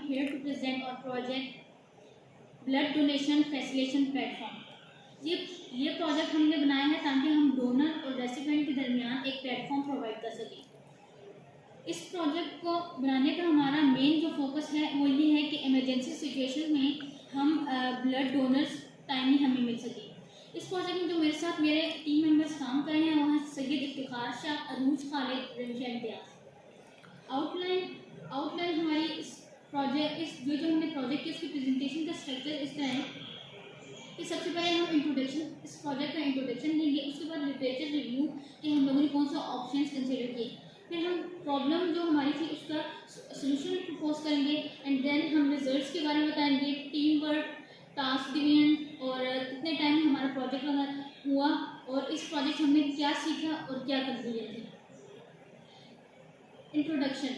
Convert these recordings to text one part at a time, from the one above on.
here to present our project blood donation facilitation platform. ये project हमने बनाया है ताकि हम डोनर और रेसिपिएंट के दरमियान एक प्लेटफॉर्म प्रोवाइड कर सकें। इस प्रोजेक्ट को बनाने का हमारा मेन जो फोकस है वो ये है कि इमरजेंसी सिचुएशन में हम ब्लड डोनर्स टाइमली हमें मिल सके। इस प्रोजेक्ट में जो मेरे साथ मेरे टीम मेंबर्स काम कर रहे हैं वो हैं सैयद इफ्तिखार शाह, अरूज खालिद, रंजा इम्तियाज। आउटलाइन हमारी इस जो हमने प्रोजेक्ट की उसकी प्रेजेंटेशन का स्ट्रक्चर इस तरह है कि सबसे पहले हम इस प्रोजेक्ट का इंट्रोडक्शन देंगे, उसके बाद लिटरेचर रिव्यू कि हम लोगों ने कौन सा ऑप्शंस कंसिडर किए, फिर हम प्रॉब्लम जो हमारी थी उसका सोल्यूशन प्रपोज करेंगे एंड देन हम रिजल्ट्स के बारे में बताएंगे, टीम वर्क, टास्क डिवीजन और कितने टाइम में हमारा प्रोजेक्ट हुआ और इस प्रोजेक्ट हमने क्या सीखा और क्या कंक्लूजन थे। इंट्रोडक्शन।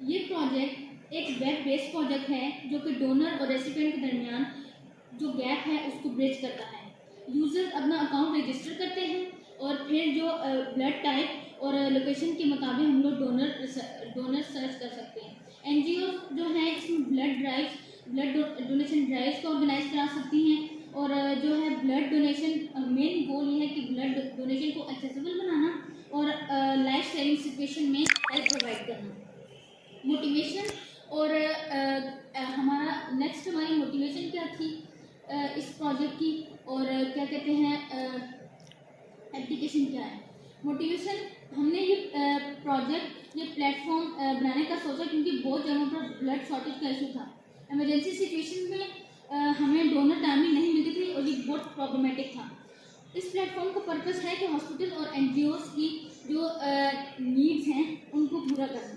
ये प्रोजेक्ट एक वेब बेस्ड प्रोजेक्ट है जो कि डोनर और रेसिपिएंट के दरमियान जो गैप है उसको ब्रिज करता है। यूज़र अपना अकाउंट रजिस्टर करते हैं और फिर जो ब्लड टाइप और लोकेशन के मुताबिक हम लोग डोनर सर्च कर सकते हैं। एनजीओ जो है इसमें ब्लड डोनेशन ड्राइव्स को ऑर्गेनाइज करा सकती हैं और जो है ब्लड डोनेशन मेन गोल ये है कि ब्लड डोनेशन को एक्सेसिबल बनाना और लाइफ सेविंग सिचुएशन में हेल्प प्रोवाइड करना। मोटिवेशन और हमारा नेक्स्ट हमारी मोटिवेशन क्या थी इस प्रोजेक्ट की और क्या कहते हैं एप्लीकेशन क्या है। मोटिवेशन, हमने ये प्रोजेक्ट ये प्लेटफॉर्म बनाने का सोचा क्योंकि बहुत जगहों पर ब्लड शॉर्टेज का इशू था। इमरजेंसी सिचुएशन में हमें डोनर टाइमली नहीं मिलती थी और ये बहुत प्रॉब्लमेटिक था। इस प्लेटफॉर्म का पर्पस है कि हॉस्पिटल और एनजीओज़ की जो नीड्स हैं उनको पूरा करना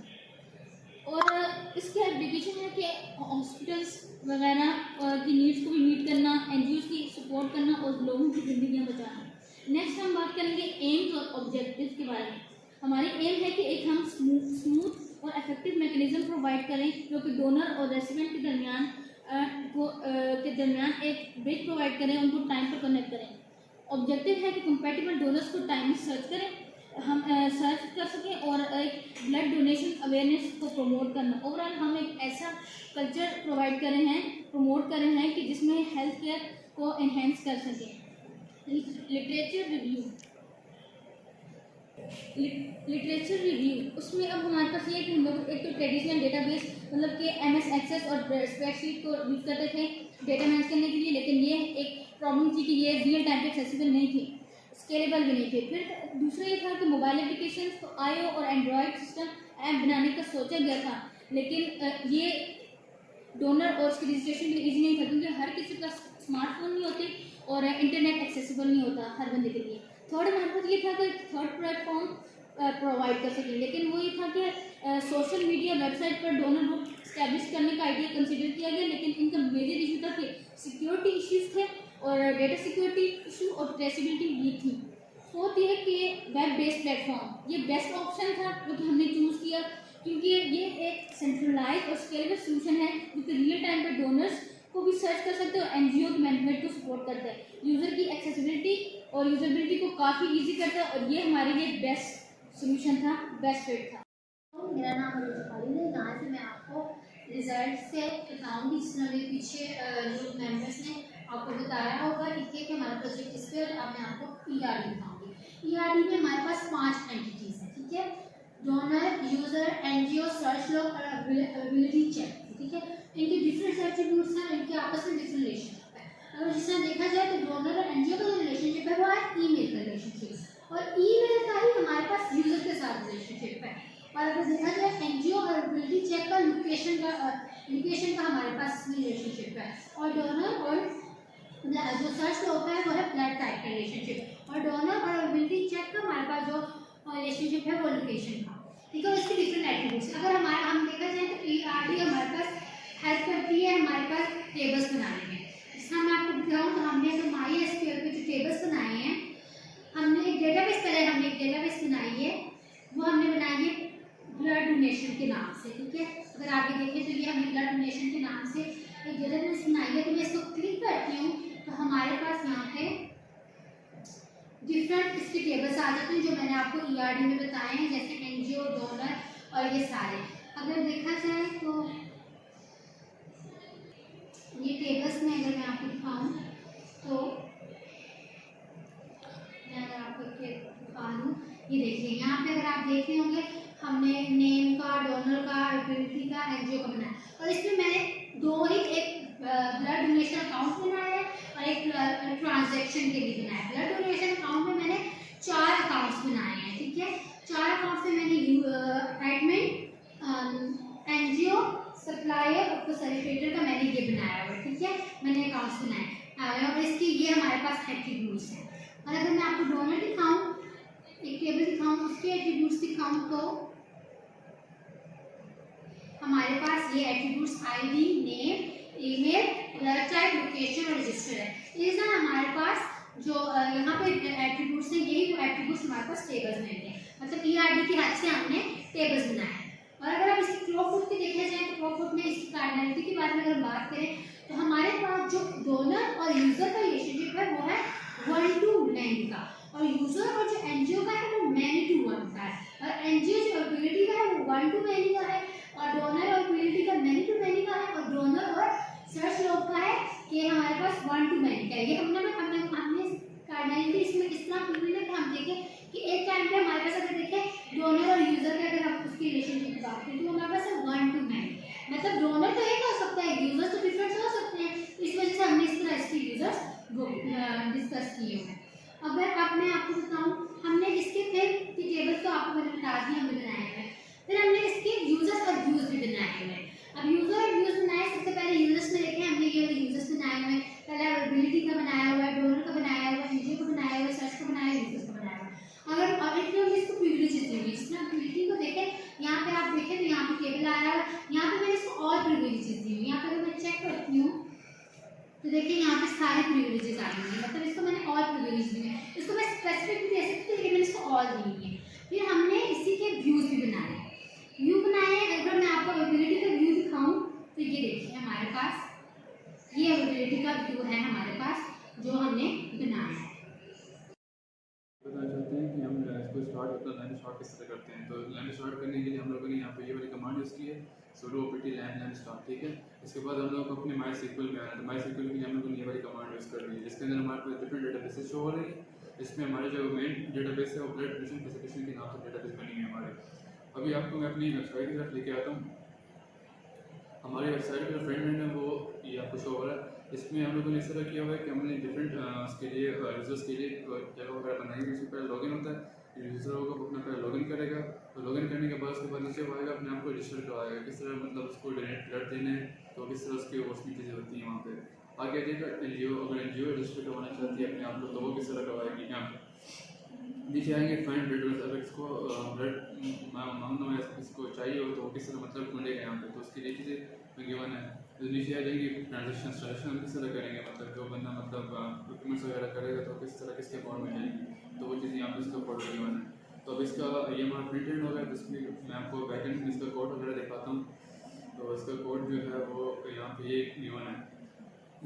और इसकी एप्लीकेशन है कि हॉस्पिटल्स वगैरह की नीड्स को भी मीट करना, एनजीओज़ की सपोर्ट करना और लोगों की ज़िंदगियाँ बचाना। नेक्स्ट हम बात करेंगे एम्स और ऑब्जेक्टिव्स के बारे में। हमारी एम है कि एक हम स्मूथ और इफेक्टिव मैकेनिज्म प्रोवाइड करें जो कि डोनर और रेसिपिएंट के दरमियान एक ब्रिज प्रोवाइड करें, उनको टाइम पर कनेक्ट करें। ऑब्जेक्टिव है कि कंपैटिबल डोनर्स को टाइमली सर्च करें, हम सर्च कर सकें और एक ब्लड डोनेशन अवेयरनेस को प्रमोट करना। ओवरऑल हम एक ऐसा कल्चर प्रोवाइड कर रहे हैं, प्रमोट कर रहे हैं कि जिसमें हेल्थ केयर को एनहेंस कर सकें। लिटरेचर रिव्यू, उसमें अब हमारे पास ये है कि हम लोग एक तो ट्रेडिशनल डेटाबेस मतलब कि एमएस एक्सेस और स्प्रेडशीट को यूज़ करते थे डेटा मैनेज करने के लिए, लेकिन ये एक प्रॉब्लम थी कि ये रियल टाइम पे एक्सेसिबल नहीं थी, स्केलेबल भी नहीं थे। फिर दूसरा ये था कि मोबाइल एप्लीकेशन तो आईओ और एंड्रॉयड सिस्टम ऐप बनाने का सोचा गया था, लेकिन ये डोनर और उसकी रजिस्ट्रेशन के लिए ईजी नहीं था क्योंकि हर किसी का स्मार्टफोन नहीं होते और इंटरनेट एक्सेसिबल नहीं होता हर बंदे के लिए। थर्ड हमारे पास ये था कि थर्ड प्लेटफॉर्म प्रोवाइड कर सकें, लेकिन वो ये था कि सोशल मीडिया वेबसाइट पर डोनर ग्रुप स्टैब्लिश करने का आइडिया कंसिडर किया गया, लेकिन इनका मेजर इशू था कि सिक्योरिटी इश्यूज थे और डेटा सिक्योरिटी इशू और ट्रेसिबिलिटी वीक थी। फोर्थ ये है कि वेब बेस्ड प्लेटफॉर्म ये बेस्ट ऑप्शन था जो कि हमने चूज़ किया क्योंकि ये एक सेंट्रलाइज और स्केलेबल सोल्यूशन है जो कि रियल टाइम पर डोनर्स को भी सर्च कर सकते हैं और एनजीओ की मैनेजमेंट को सपोर्ट करता है, यूज़र की एक्सेसिबिलिटी और यूजबिलिटी को काफ़ी ईजी करता है और ये हमारे लिए बेस्ट सोल्यूशन था, बेस्ट फिट था। तो मेरा नाम अरूज खालिद है। यहाँ से मैं आपको रिजल्ट से बताऊँगी जिस तरह मेरे पीछे जो मेंबर्स ने आपको बताया होगा कि हमारा प्रोजेक्ट इस पर अब मैं आपको पीआरडी बताऊँगी। पीआरडी में हमारे पास 5 एंटिटीज़ हैं, ठीक है, donor, user, NGO, search log और अवेलेबिलिटी चेक, ठीक है। इनके डिफरेंट एट्रीब्यूट्स हैं, इनके आपस में डिफरेंट रिलेशनशिप है। अगर जिस तरह देखा जाए तो डोनर और एनजीओ का जो रिलेशनशिप है वो है ईमेल का रिलेशनशिप और ईमेल का ही हमारे पास यूज़र के साथ रिलेशनशिप है। और अगर देखा जाए एनजीओ और अवेलेबिलिटी चेक का लोकेशन का हमारे पास रिलेशनशिप है और डोनर और जो सर्च होता है वो है ब्लड टाइप का रिलेशनशिप और डोनर और अवेलेबिलिटी चेक का हमारे पास जो रिलेशनशिप है वो लोकेशन का, ठीक है। इसके डिफरेंट एट्रीब्यूट्स अगर हम देखा जाए तो पीआरडी हमारे पास हेल्प करती है हमारे पास टेबल्स बनाने में। जिस तरह मैं आपको बताऊँ तो हमने जो MySQL पे जो टेबल्स बनाए हैं, हमने एक डेटाबेस बनाई है, वो हमने बनाई है ब्लड डोनेशन के नाम से, ठीक है। अगर आगे देखें तो ये हमने ब्लड डोनेशन के नाम से एक डेटाबेस बनाई है। तो मैं इसको क्लिक करती हूँ तो हमारे पास यहाँ पे डिफरेंट इसके टेबल्स आ जाते हैं जो मैंने आपको ईआरडी में बताए हैं, जैसे एनजीओ, डोनर और ये सारे। अगर देखा जाए तो टेबल्स में अगर मैं आपको दिखाऊँ तो मैं अगर आपको दिखा दूँ, ये देखिए यहाँ पे अगर आप देख रहे होंगे हमने नेम का, डोनर का, एक्टिविटी का, एनजीओ का बनाया और इसमें मैंने दो ही, एक ब्लड डोनेशन अकाउंट बनाया है और एक ट्रांजैक्शन के लिए बनाया है। ब्लड डोनेशन अकाउंट में मैंने 4 अकाउंट्स बनाए हैं, ठीक है। 4 अकाउंट्स में मैंने एडमिन, एनजीओ, सप्लायर और फैसिलिटेटर का मैंने ये बनाया हुआ है, ठीक है। मैंने अकाउंट्स बनाए और इसकी ये हमारे पास एट्रीब्यूट्स हैं। और अगर मैं आपको डोनर दिखाऊं, एक टेबल दिखाऊं, उसके एट्रीब्यूट्स दिखाऊं तो हमारे पास ये attributes ID, name, email, blood type, location और रजिस्टर है। ये ना हमारे पास जो यहाँ पे एट्रीब्यूट्स हैं, यही वो एट्रीब्यूट्स हमारे पास टेबल्स में हैं, मतलब ईआरडी की हेल्प से हमने टेबल्स बनाए हैं। और अगर आप इसकी क्लोफुट की देखा जाए तो क्लोफुट में इसकी कार्डिनलिटी के बारे में अगर बात करें तो हमारे पास जो डोनर और यूजर का रिलेशनशिप है वो है 1 to many का, और यूजर और जो एनजीओ का है वो many to 1 का है, और एनजीओ जो एबिलिटी का है वो 1 to many का है, और डोनर और एबिलिटी का many to many का है, और डोनर और सर्च लॉग का है कि हमारे पास 1 to many का है। ये हमने कार्डिनलिटी इसमें इस तरह पूरी है कि हम देखें कि एक टाइम पे हमारे पास अगर देखें डोनर और यूजर के अगर हम उसकी रिलेशनशिप की बात करें तो हमारे पास है 1 to many, मतलब डोनर तो एक हो सकता है, यूजर तो डिफरेंट हो सकते हैं। इस वजह से हमने इस तरह इसके यूजर्स डिस्कस किए हैं। अगर अब मैं आपको बताऊं, हमने इसके फिर टेबल तो आपको मैंने बता दिया हमने बनाए हैं, फिर हमने इसके यूजर्स और व्यूज भी बनाए हुए हैं। अब यूजर और व्यूज बनाए, सबसे पहले यूजर्स में देखें हमने ये यूजर्स बनाए हुए हैं, पहले अवेलेबिलिटी का बनाया हुआ है, डोनर का बनाया हुआ है, एनजीओ का बनाया हुआ है, सर्च का बनाया है, यूजर्स का बनाया हुआ है। अगर और इसमें हम इसको प्रिविलेजेस देंगे, जिसमें अवेलेबिलिटी को देखें यहाँ पे आप देखें तो यहाँ पे टेबल आ रहा है, यहाँ पे मैंने इसको और प्रिविलेजेस दी हुई, यहाँ पे अगर मैं चेक करती हूँ तो देखिए यहाँ पे सारे प्रिविलेजेस आ गए हैं, मतलब इसको मैंने और प्रिविलेज दिए हैं, इसको मैं स्पेसिफिक भी दे सकती हूँ लेकिन मैंने इसको और दी हुई है। फिर हमने इसी के व्यूज भी बनाए, व्यू बनाए। अगर मैं आपको अवेलेबिलिटी का व्यू दिखाऊं तो ये देखिए हमारे पास ये अवेलेबिलिटी का व्यू है हमारे पास जो हमने बनाया है। बताना चाहते हैं कि हम इसको स्टार्ट अपना लाइन स्टार्ट किस तरह करते हैं। तो लाइन स्टार्ट करने के लिए हम लोगों ने यहाँ पे ये वाली कमांड यूज़ की है, sudo opt लाइन स्टार्ट, ठीक है। इसके बाद हम लोग को अपने MySQL में आना है, तो MySQL के लिए हम लोगों ने ये वाली कमांड यूज़ कर ली है, जिसके अंदर हमारे पास डिफरेंट डेटाबेसेस शो हो रही है। इसमें हमारे जो मेन डेटाबेस है वो ब्लड डोनेशन फैसिलिटेशन के नाम से डेटाबेस बनी हुई है हमारे। अभी आपको मैं अपनी वेबसाइट की तरफ लेके आता हूँ। हमारी वेबसाइट का फ्रंट एंड है वो ये आपको शो हो रहा है। इसमें हम लोगों ने इस तरह किया हुआ है कि हमने डिफरेंट उसके लिए यूजर्स के लिए जगह वगैरह बनाई है। इसमें पहले लॉगिन होता है, यूजर होगा अपना पहले लॉगिन करेगा, तो लॉगिन करने के बाद उसके बाद नीचे वो आएगा अपने आप को रजिस्टर करवाएगा, किस तरह मतलब उसको डोनेट ब्लड देने हैं तो किस तरह उसकी उसकी चीज़ें होती हैं वहाँ पे। आगे आइएगा एनजीओ, अगर एनजीओ रजिस्टर करवाना चाहती है अपने आप को तो वो किस तरह करवाएगी। यहाँ पे नीचे आएंगे फाइंड ब्लड डोनर्स, अगर इसको ब्लड मांगना है किसको चाहिए हो तो वो किस तरह मतलब ढूंढेगा यहाँ पे, तो उसके लिए चीज़ें गिवन है। तो नीचे आ जाएंगे ट्रांजेक्शन किस तरह करेंगे, मतलब जो बंदा मतलब डॉक्यूमेंट्स वगैरह करेगा तो किस तरह किसके अकाउंट में जाएगी, तो वो चीज़ यहाँ पे इसका कोड गिवन है। तो अब इसका ये हमारा प्रिंट एंड होगा, तो इसमें मैं आपको बैकएंड में इसका कोड वगैरह दिखाता हूँ। तो इसका कोड जो है वो यहाँ पे ये गिवन है,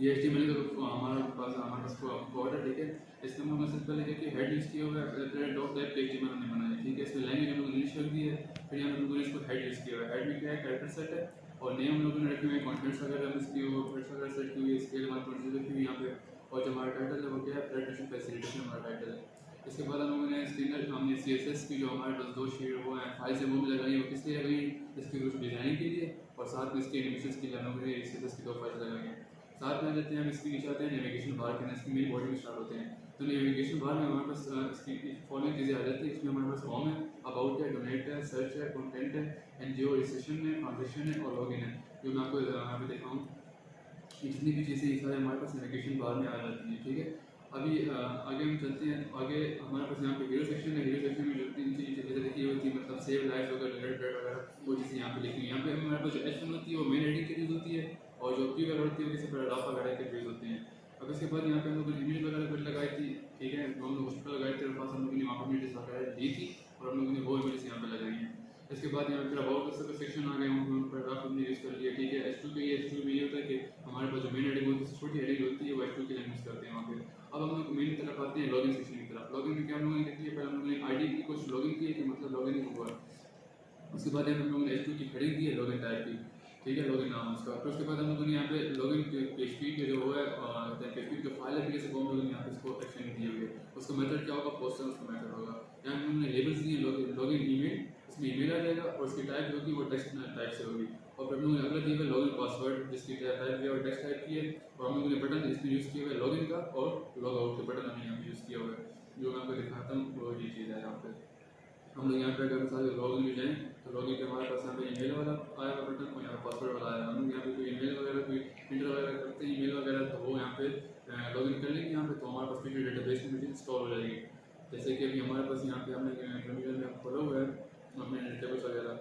ये HTML का हमारे पास कोड है, ठीक है। इसमें हमने सबसे पहले देखिए हेड यूज़ किया हुआ है, डॉट टाइप के HTML हमने बनाया है, ठीक है। इसमें लैंग्वेज हम लोगों ने इंग्लिश रख दी है, फिर यहाँ हम लोगों ने इसको हेड यूज़ किया हुआ है। हेड में क्या है, कैरेक्टर सेट है, और नेम हम लोगों ने रखे हुए कॉन्टेंट्स वगैरह इसकी फर्स्ट वगैरह सेट की हुई है, इसके बाद कॉन्टेंट्स रखी हुई यहाँ पे, और जो हमारा टाइटल है वो क्या है, ब्लड डोनेशन फैसिलिटेशन हमारा टाइटल है। इसके बाद हम लोगों ने इसके अंदर हमने CSS की जो हमारे पास 2 शीट वो है फाइल से वो भी लगाई, वो किस लिए लगाई, इसकी कुछ डिज़ाइनिंग के लिए, और साथ में इसके एनिमेशन के लिए हम लोगों ने CSS की 2 फाइल लगाई हैं। साथ में आ जाते हैं हम इसके नीचे आते हैं नेविगेशन बार के, इसकी मेरी बॉडी में स्टार्ट होते हैं। तो नेविगेशन बार में हमारे पास इसकी फॉलोइंग चीज़ें आ जाती है। इसमें हमारे पास होम है, अबाउट है, डोनेट है, सर्च है, कंटेंट है, एनजीओ रजिस्ट्रेशन है, ट्रांजेक्शन है और लॉगिन है, जो मैं आपको यहाँ पे दिखाऊँ। जितनी भी चीज़ें ये सारे हमारे पास नेविगेशन बार में आ जाती हैं, ठीक है। अभी आगे हम चलते हैं, आगे हमारे पास यहाँ पे हीरो सेक्शन है। हीरो सेक्शन में जो 3 चीज़ें लिखी होती है, मतलब सेव लाइफ वगैरह ब्लड वगैरह, वो चीज़ें यहाँ पे लिखी हुई हैं। यहाँ पे हमारे पास जो H1 होती है वो मेन हेडिंग के यूज़ होती है, और जो P वगैरह होती है वो किसी पैराग्राफ वगैरह के यूज़ होते हैं। अब इसके बाद यहाँ पे हम लोग ने इमेज वगैरह कुछ लगाई थी, ठीक है। हम लोग हॉस्पिटल लगाए थे, पास हम लोगों ने वहाँ पर इमेजेस वगैरह दी थी और हम लोगों ने वो इमेजेस यहाँ पे लगाई हैं। इसके बाद यहाँ पर अबाउट का सेक्शन आ गया, हम पैराग्राफ हमने यूज़ कर लिया, ठीक है। H2 के H2 में ये होता है कि हमारे पास जो मेन हेडिंग होती है, छोटी हेडिंग होती है, वो H2 के लिए यूज़ करते हैं वहाँ पे। अब हम लोग मेन की तरफ आते हैं, लॉगिन सेक्शन की तरफ। लॉगिन में क्या हम लोगों ने लिखी है, पहले हम लोगों ने आईडी की कुछ लॉगिन की है कि मतलब लॉगिन हुआ है। उसके बाद हम लोगों ने H2 की हेडिंग दी है लॉगिन टाइप की। ठीक है, लॉगिन नाम उसका। फिर उसके बाद हम लोगों ने यहाँ पे लॉगिन PHP के जो है PHP जो फाइल एप्लीकेशन को हम लोगों ने यहाँ पे इसको एक्शन दी हुई है। उसका मेथड क्या होगा, पोस्ट है उसका मेथड होगा। यहाँ पे हमने लेबल्स दिए, लॉगिन ईमेल, इसमें ईमेल आ जाएगा और उसकी टाइप जो होगी वो टेक्स्ट टाइप से होगी। और फिर हम लोगों ने अगला दिया है लॉगिन पासवर्ड, जिसकी टाइप किया और टेक्स्ट टाइप की है। और हम लोगों ने बटन इसमें यूज़ किया हुआ है लॉगिन का और लॉग आउट के बटन हमने यहाँ पे यूज़ किया हुआ है। जो मैं आपको दिखाता हूँ वो ये चीज़ है यहाँ पे। हम लोग यहाँ पे अगर मिसाल लॉगिन में जाएँ तो लॉगिन पे हमारे पास यहाँ पे ईमेल वाला आएगा बटन और यहाँ पे पासवर्ड वाला आएगा। हम लोग यहाँ पे कोई ईमेल वगैरह कोई इंटर वगैरह करते हैं ईमेल वगैरह तो वो यहाँ पे लॉगिन कर लेंगे यहाँ पे, तो हमारे पास फिर डेटाबेस में भी इंस्टॉल हो जाएगी। जैसे कि अभी हमारे पास यहाँ पे हमने टर्मिनल में खोला हुआ है अपने टेबल्स वगैरह।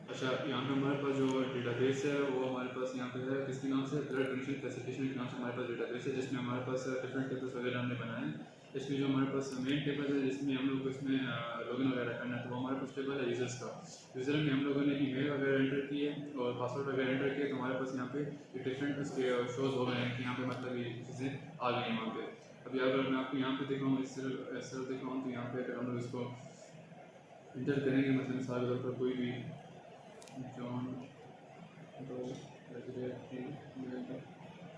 अच्छा, यहाँ पे हमारे पास जो डेटाबेस है वो हमारे पास यहाँ पे है किसके नाम से, ब्लड डोनेशन फैसिलिटेशन के नाम से हमारे पास डेटाबेस है, जिसमें हमारे पास डिफरेंट टेबल्स वगैरह हमने बनाए हैं। इसमें जो हमारे पास मेन टेबल है जिसमें हम लोग को इसमें लॉगिन वगैरह करना है, तो हमारे पास टेबल है यूज़र्स का। यूज़र में हम लोगों ने ईमेल वगैरह एंटर किए और पासवर्ड वगैरह एंटर किए, तो हमारे पास यहाँ पे डिफरेंट उसके शोज़ हो गए हैं कि यहाँ पे मतलब ये चीज़ें आ गई हैं वहाँ पे। अभी अगर मैं आपको यहाँ पे दिखाऊँ इस तरह दिखाऊँ तो यहाँ पे अगर हम लोग इसको इंटर करेंगे, मतलब मिसाल के तौर पर कोई भी जॉन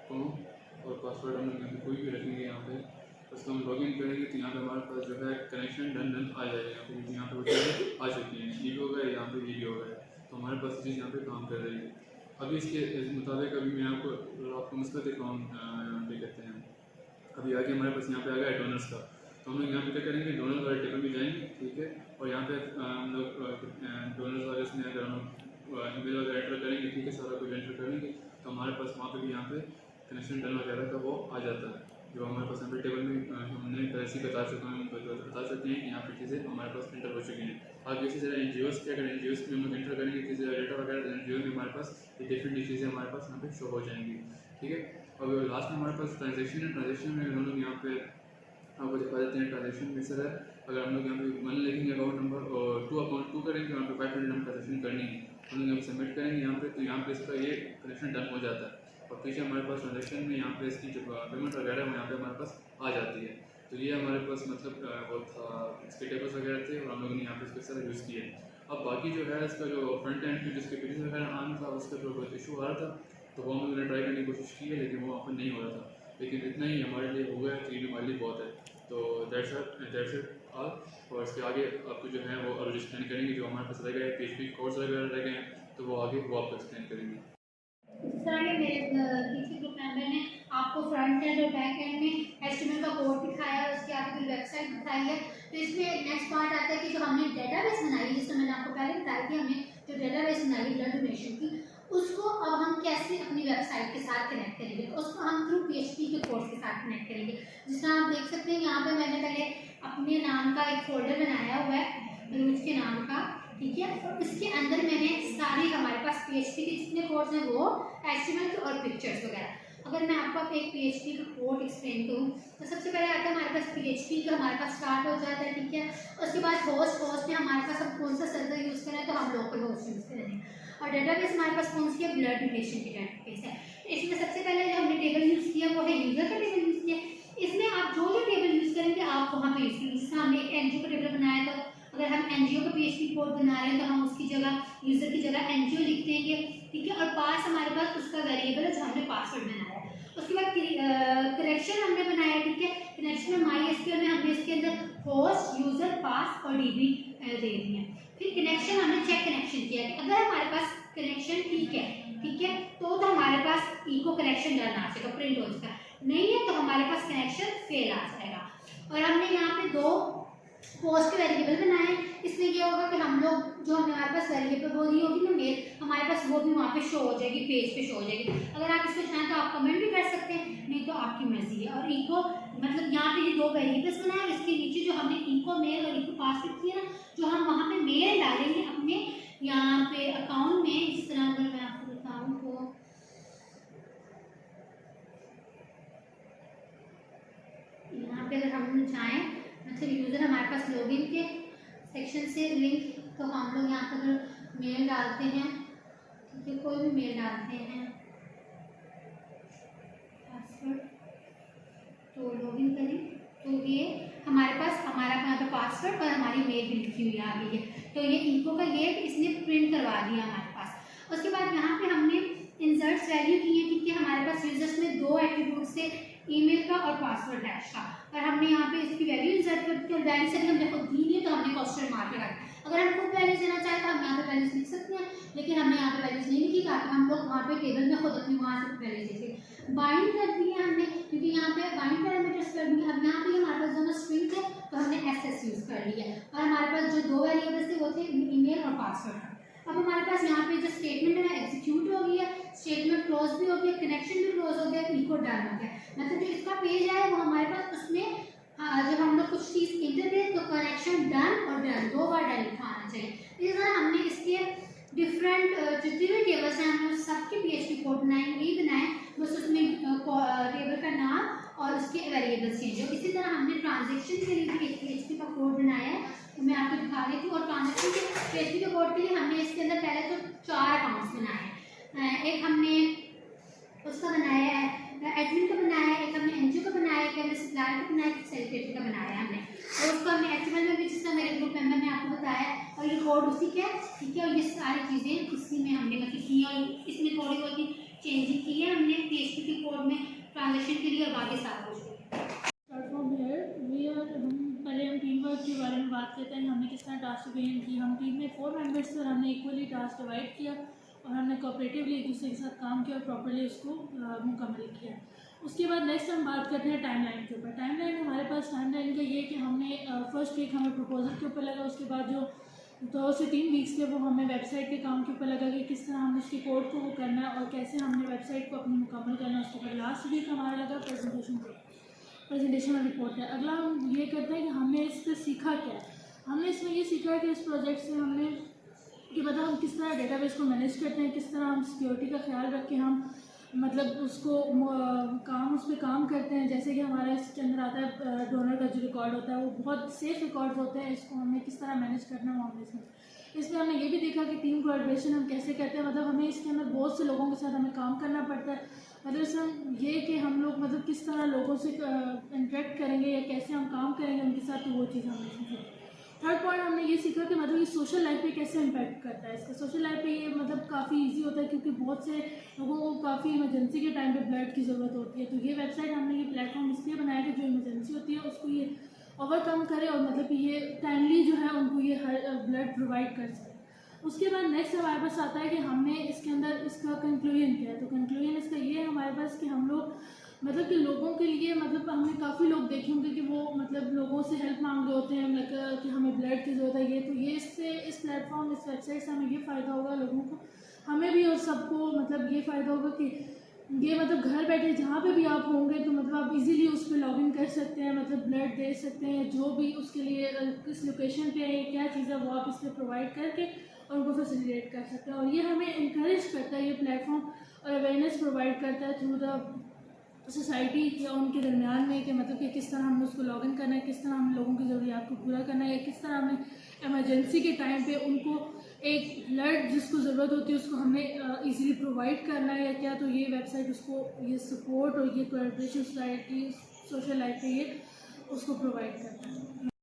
कॉम और पासवर्ड हम लोग कोई भी रखेंगे यहाँ पे, उसको हम लॉगिन करेंगे तो यहाँ पे हमारे पास जो है कनेक्शन डन आ जाएगा। यहाँ पे वो चीज़ें आ चुकी हैं, ये भी हो गया, यहाँ पे ये भी हो गया, तो हमारे पास चीज़ यहाँ पे काम कर रही है। अभी इसके मुताबिक अभी मैं आपको मसला दिखाऊँ, क्या कहते हैं, अभी आगे हमारे पास यहाँ पे आ गया डोनर्स का, तो हम लोग यहाँ पे क्या करेंगे, डोनर्स वाले टेबल में जाएंगे, ठीक है। और यहाँ पे हम लोग डोनर्स वाले उसमें अगर हम ईमेल वगैरह एंटर करेंगे, ठीक है, सारा कुछ एंटर करेंगे तो हमारे पास वहाँ पे भी यहाँ पे कनेक्शन डन वगैरह का वो आ जाता है। जो हमारे पास यहाँ पे टेबल में हमने पहले बता चुका हूँ, बता सकते हैं कि यहाँ पे चीज़ें हमारे पास एंटर हो चुकी हैं। आगे इसी तरह NGOs के, अगर NGOs में हम लोग एंटर करेंगे चीज़ें डेटा वगैरह, NGO में हमारे पास ये डिफरेंट चीज़ें हमारे पास यहाँ पे शो हो जाएंगी, ठीक है। और लास्ट में हमारे पास ट्रांजेक्शन है, ट्रांजेक्शन में हम लोग यहाँ पे आपको दिखा देते हैं। ट्रांजेक्शन में सर है, अगर हम लोग यहाँ पे वन लिखेंगे अकाउंट नंबर और टू करेंगे, यहाँ पे 500 नंबर ट्रांजेक्शन करनी है, हम लोग यहाँ पे सबमिट करेंगे यहाँ पे, तो यहाँ पे इसका ये कनेक्शन डन हो जाता है। और पीछे हमारे पास ट्रांजेक्शन में यहाँ पे इसकी जो पेमेंट वगैरह है वो यहाँ पे हमारे पास आ जाती है। तो ये हमारे पास मतलब वो था, इसके टेबल्स वगैरह थे और हम लोगों ने यहाँ पे इसके साथ यूज़ किए। अब बाकी जो है इसका जो फ्रंट एंड जिसके पेजेस वगैरह आना था उसका जो बहुत इशू आ रहा था, तो वो हम लोगों ने ट्राई करने की कोशिश की है, लेकिन वो ओपन नहीं हो रहा था। लेकिन इतना ही हमारे लिए हो गया, 3D हमारे लिए बहुत है। तो दैट्स इट ऑल। और इसके आगे आपको जो है वो और एक्सप्लेन करेंगे, जो हमारे पास रह गए PHP कोर्स वगैरह रह गए हैं, तो वो आगे वो आपको एक्सप्लेन करेंगे। इस तरह के मेरे किसी ग्रुप मेंबर ने आपको फ्रंट एंड और बैक एंड में HTML का कोड दिखाया है, उसके आगे फिर वेबसाइट दिखाई है। तो इसमें नेक्स्ट पार्ट आता है कि जो हमने डेटाबेस बनाई है, जिसमें मैंने आपको पहले बताया कि हमने जो डेटाबेस बनाई है ब्लड डोनेशन की, उसको अब हम कैसे अपनी वेबसाइट के साथ कनेक्ट करेंगे। तो उसको हम थ्रू PHP के कोर्स के साथ कनेक्ट करेंगे। जिस तरह आप देख सकते हैं यहाँ पे मैंने पहले अपने नाम का एक फोल्डर बनाया हुआ है, रूज के नाम का, ठीक है। और इसके अंदर मैंने सारी हमारे पास PHP के जितने कोड्स हैं वो, HTML के और पिक्चर्स वगैरह। अगर मैं आपको एक PHP का कोड एक्सप्लेन करूँ तो सबसे पहले आता है हमारे पास PHP का, हमारे पास स्टार्ट हो जाता है, ठीक है। उसके बाद होस्ट में हमारे पास अब कौन सा सर्वर यूज़ करें, तो हम लोकल होस्ट यूज़ करेंगे। और डेटाबेस हमारे पास कौन सी है, ब्लड डोनेशन की डेटाबेस है। इसमें सबसे पहले जो हमने टेबल यूज़ किया वो है यूज़र का टेबल यूज़ किया। इसमें आप जो टेबल यूज़ करेंगे आप वहाँ पे यूज़ करेंगे। जिसमें हमने एक NGO का टेबल बनाया, तो अगर हम NGO का PHP कोड बना रहे हैं तो हम उसकी जगह यूज़र की जगह NGO लिख देंगे, ठीक है। और पास हमारे पास उसका वेरिएबल है जो हमने पासवर्ड बनाया है। उसके बाद कनेक्शन हमने बनाया, ठीक है। कनेक्शन में MySQL में हमने इसके अंदर होस्ट, यूज़र, पास और DB दे दिए हैं। फिर कनेक्शन हमने चेक कनेक्शन किया कि अगर हमारे पास कनेक्शन ठीक है, तो हमारे पास इको कनेक्शन डन आ जाएगा, प्रिंट हो जाएगा। नहीं है तो हमारे पास कनेक्शन फेल आ जाएगा। और हमने यहाँ पे 2 पोस्ट के वेरिएबल बनाए। इसमें क्या होगा कि हम लोग जो हमारे पास वेरिएबल वो नहीं होगी ना मेल, हमारे पास वो भी वहाँ पे शो हो जाएगी, पेज पे शो हो जाएगी। अगर आप इसको चाहें तो आप कमेंट भी कर सकते हैं, नहीं तो आपकी मर्जी है। और इको मतलब यहाँ पे ये 2 वेरिएबल्स बनाए, इसके नीचे जो हमने इको मेल और इको पासवर्ड किया ना, जो हम वहाँ पे मेल डालेंगे अपने यहाँ पे अकाउंट में। जिस तरह अगर मैं आपको बताऊँ तो यहाँ पे अगर हम चाहें, मतलब यूज़र हमारे पास लॉगिन के सेक्शन से लिंक, तो हम लोग यहाँ पर अगर मेल डालते हैं, ठीक है, कोई भी मेल डालते हैं, पासवर्ड, तो लॉगिन करें तो ये हमारे पास हमारा यहाँ पे पासवर्ड और हमारी मेल भी लिखी हुई आ गई है। तो ये इनको का ये इसने प्रिंट करवा दिया हमारे पास। उसके बाद यहाँ पे हमने इंसर्ट्स वैल्यू की है क्योंकि हमारे पास यूजर्स में 2 एट्रीब्यूट्स है, ईमेल का और पासवर्ड हैश का, और हमने यहाँ पे इसकी वैल्यू इंसर्ट करके वैल्यू से हमने खुद दी नहीं तो हमने क्वेश्चन मार्क लगा। अगर हम खुद वैल्यूज देना चाहें तो हम यहाँ पे वैल्यूज लिख सकते हैं, लेकिन हमने यहाँ पे वैल्यूज नहीं लिखी ताकि हम लोग वहाँ पे टेबल में खुद अपनी वहाँ से वैल्यूज देखें। बाइंड कर दी है हमने क्योंकि यहाँ पे बाइंड पैरामीटर्स कर दिए। अब यहाँ पे हमारे पास दोनों स्ट्रिंग थे तो हमने एसएस यूज कर लिया, और हमारे पास जो 2 वेरिएबल्स थे वो थे ईमेल और पासवर्ड। अब हमारे पास यहाँ पे जो स्टेटमेंट है एग्जीक्यूट हो गई है, स्टेटमेंट क्लोज भी हो गया, कनेक्शन भी क्लोज हो गया, इको डन हो गया। मतलब जो इसका पेज है वो हमारे पास उसमें जब हम लोग कुछ चीज़ इंटर करें तो कनेक्शन डन और डन 2 बार डन लिखा आना चाहिए। इस तरह हमने इसके डिफरेंट जितने भी टेबल्स हैं हमने सबके PHP कोड बनाए, नहीं बनाए बस उसमें टेबल का नाम और उसके वेरिएबल्स चेंज हो। इसी तरह हमने ट्रांजेक्शन के लिए भी एक PHP का कोड बनाया है, तो मैं आपको दिखा रही थी। और ट्रांजेक्शन के PHP के कोड के लिए हमने इसके अंदर पहले तो 4 अकाउंट्स बनाए हैं। एक हमने उसका बनाया है एडमिन का बनाया है, एक हमने एनजीओ का बनाया है, एक हमने सप्लायर का बनाया है, एक सेलिब्रिटी का बनाया है हमने, और उसको हमने HTML में भी जिसका मेरे ग्रुप मेंबर ने आपको बताया, और ये कोड उसी का है, ठीक है। और ये सारी चीज़ें इसी में हमने मतलब की और इसमें थोड़ी बहुत चेंजिंग की है हमने PHP के कोड में ट्रांजेक्शन के लिए, और बाकी सारा कुछ प्लेटफॉर्म है पहले हम टीम वर्क के बारे में बात करते हैं, हमने किस तरह टास्क डिवीजन की। हम टीम में 4 मेंबर्स पर हमने इक्वली टास्क डिवाइड किया और हमने कोऑपरेटिवली एक दूसरे के साथ काम किया और प्रॉपर्ली उसको मुकम्मल किया। उसके बाद नेक्स्ट हम बात करते हैं टाइमलाइन के ऊपर। टाइमलाइन हमारे पास टाइमलाइन का ये कि हमने फर्स्ट वीक हमें प्रपोजल के ऊपर लगा, उसके बाद जो 2 से 3 वीक्स थे वो हमें वेबसाइट के काम के ऊपर लगा कि किस तरह हमने उसके कोड को वो करना है और कैसे हमने वेबसाइट को अपनी मुकम्मल करना है। उसके बाद लास्ट वीक हमारा लगा प्रेजेंटेशन और रिपोर्ट है। अगला हम ये करते हैं कि हमने इस पर सीखा क्या है। हमने इसमें ये सीखा कि इस प्रोजेक्ट से हमने कि मतलब हम किस तरह डेटाबेस को मैनेज करते हैं, किस तरह हम सिक्योरिटी का ख्याल रख के हम मतलब उसको उस पर काम करते हैं। जैसे कि हमारा इसके अंदर आता है डोनर का जो रिकॉर्ड होता है वो बहुत सेफ रिकॉर्ड होते हैं, इसको हमें किस तरह मैनेज करना है वो हमने इसमें हमने ये भी देखा कि टीम कोऑर्डिनेशन हम कैसे करते हैं। मतलब हमें इसके अंदर बहुत से लोगों के साथ हमें काम करना पड़ता है। मतलब इसमें ये कि हम लोग मतलब किस तरह लोगों से इंटरेक्ट करेंगे या कैसे हम काम करेंगे उनके साथ, तो वो चीज़ हमने सीखी। थर्ड पॉइंट हमने ये सीखा कि मतलब ये सोशल लाइफ पे कैसे इम्पैक्ट करता है। इसका सोशल लाइफ पे ये मतलब काफ़ी इजी होता है क्योंकि बहुत से लोगों को काफ़ी इमरजेंसी के टाइम पे ब्लड की ज़रूरत होती है। तो ये वेबसाइट हमने ये प्लेटफॉर्म इसलिए बनाया कि जो इमरजेंसी होती है उसको ये ओवरकम करे और मतलब कि ये टाइमली जो है उनको ये ब्लड प्रोवाइड कर सके। उसके बाद नेक्स्ट हमारे पास आता है कि हमने इसके अंदर इसका कंक्लूजन किया है। तो कंक्लूजन इसका ये है हमारे पास कि हम लोग मतलब कि लोगों के लिए मतलब हमने काफ़ी लोग देखे होंगे कि वो मतलब लोगों से हेल्प मांग रहे होते हैं मतलब कि हमें ब्लड की ज़रूरत है ये, तो ये इससे इस प्लेटफॉर्म इस वेबसाइट से हमें ये फ़ायदा होगा लोगों को, हमें भी और सबको मतलब ये फ़ायदा होगा कि ये मतलब घर बैठे जहाँ पे भी आप होंगे तो मतलब आप इजीली उस पर लॉगिन कर सकते हैं, मतलब ब्लड दे सकते हैं, जो भी उसके लिए किस लोकेशन पे है क्या चीज़ है वो आप इस पर प्रोवाइड करके और उनको फैसिलिटेट कर सकते हैं। और ये हमें इंकरेज करता है ये प्लेटफॉर्म और अवेयरनेस प्रोवाइड करता है थ्रू द सोसाइटी या उनके दरमियान में कि मतलब कि किस तरह हमने उसको लॉगिन करना है, किस तरह हम लोगों की ज़रूरियात को पूरा करना है, या किस तरह हमें इमरजेंसी के टाइम पे उनको एक ब्लड जिसको ज़रूरत होती है उसको हमने इजीली प्रोवाइड करना है या क्या। तो ये वेबसाइट उसको ये सपोर्ट और ये कोऑपरेशन सोसाइटी सोशल लाइफ पे ये उसको प्रोवाइड करता है।